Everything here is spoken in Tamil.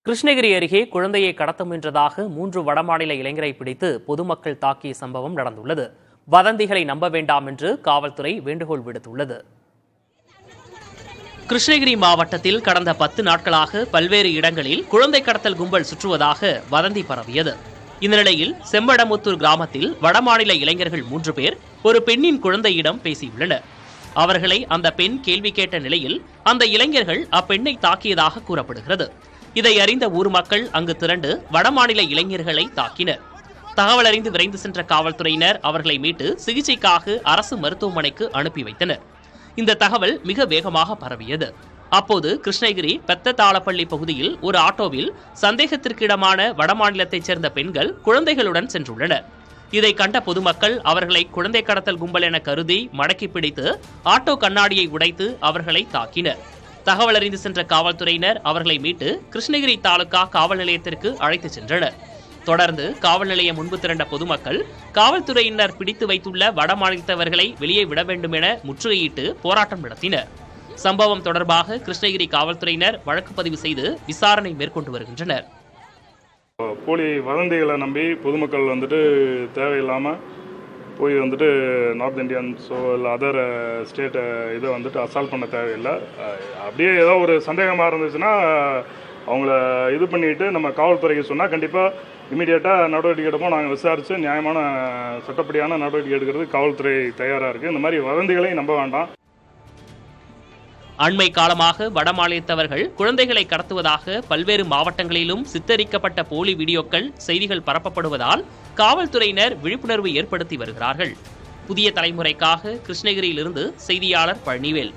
கிருஷ்ணகிரி அருகே குழந்தையை கடத்த முயன்றதாக 3 வடமாநில இளைஞரை பிடித்து பொதுமக்கள் தாக்கிய சம்பவம் நடந்துள்ளது. வதந்திகளை நம்ப வேண்டாம் என்று காவல்துறை வேண்டுகோள் விடுத்துள்ளது. கிருஷ்ணகிரி மாவட்டத்தில் கடந்த 10 நாட்களாக பல்வேறு இடங்களில் குழந்தை கடத்தல் கும்பல் சுற்றுவதாக வதந்தி பரவியது. இந்த நிலையில் செம்படமுத்தூர் கிராமத்தில் வடமாநில இளைஞர்கள் 3 பேர் ஒரு பெண்ணின் குழந்தையிடம் பேசியுள்ளனர். அவர்களை அந்த பெண் கேள்வி கேட்ட நிலையில் அந்த இளைஞர்கள் அப்பெண்ணை தாக்கியதாக கூறப்படுகிறது. இதை அறிந்த ஊர் மக்கள் அங்கு திரண்டு வடமாநில இளைஞர்களை தாக்கினர். தகவல் அறிந்து விரைந்து சென்ற காவல்துறையினர் அவர்களை மீட்டு சிகிச்சைக்காக அரசு மருத்துவமனைக்கு அனுப்பி வைத்தனர். இந்த தகவல் மிக வேகமாக பரவியது. அப்போது கிருஷ்ணகிரி பெத்ததாளப்பள்ளி பகுதியில் ஒரு ஆட்டோவில் சந்தேகத்திற்கிடமான வடமாநிலத்தைச் சேர்ந்த பெண்கள் குழந்தைகளுடன் சென்றுள்ளனர். இதை கண்ட பொதுமக்கள் அவர்களை குழந்தை கடத்தல் கும்பல் என கருதி மடக்கி பிடித்து ஆட்டோ கண்ணாடியை உடைத்து அவர்களை தாக்கினர். தகவல் அறிந்து சென்ற காவல்துறையினர் அவர்களை மீட்டு கிருஷ்ணகிரி தாலுகா காவல் நிலையத்திற்கு அழைத்துச் சென்றனர். தொடர்ந்து காவல் நிலையம் முன்பு திரண்ட பொதுமக்கள் காவல்துறையினர் பிடித்து வைத்துள்ள வடமாநிலத்தவர்களை வெளியே விட வேண்டும் என முற்றுகையிட்டு போராட்டம் நடத்தினர். சம்பவம் தொடர்பாக கிருஷ்ணகிரி காவல்துறையினர் வழக்கு பதிவு செய்து விசாரணை மேற்கொண்டு வருகின்றனர். போலி வதந்திகளை நம்பி பொதுமக்கள் தேவையில்லாமல் போய் நார்த் இந்தியன்ஸோ இல்லை அதர் ஸ்டேட்டை இதை அசால்ட் பண்ண தேவையில்லை. அப்படியே ஏதோ ஒரு சந்தேகமாக இருந்துச்சுன்னா அவங்கள இது பண்ணிவிட்டு நம்ம காவல்துறைக்கு சொன்னால் கண்டிப்பாக இமீடியட்டாக நடவடிக்கை எடுப்போம். நாங்கள் விசாரித்து நியாயமான சட்டப்படியான நடவடிக்கை எடுக்கிறதுக்கு காவல்துறை தயாராக இருக்குது. இந்த மாதிரி வதந்திகளை நம்ப வேண்டாம். அண்மை காலமாக வடமாநிலத்தவர்கள் குழந்தைகளை கடத்துவதாக பல்வேறு மாவட்டங்களிலும் சித்தரிக்கப்பட்ட போலி வீடியோக்கள், செய்திகள் பரப்பப்படுவதால் காவல்துறையினர் விழிப்புணர்வு ஏற்படுத்தி வருகிறார்கள். புதிய தலைமுறைக்காக கிருஷ்ணகிரியிலிருந்து செய்தியாளர் பழனிவேல்.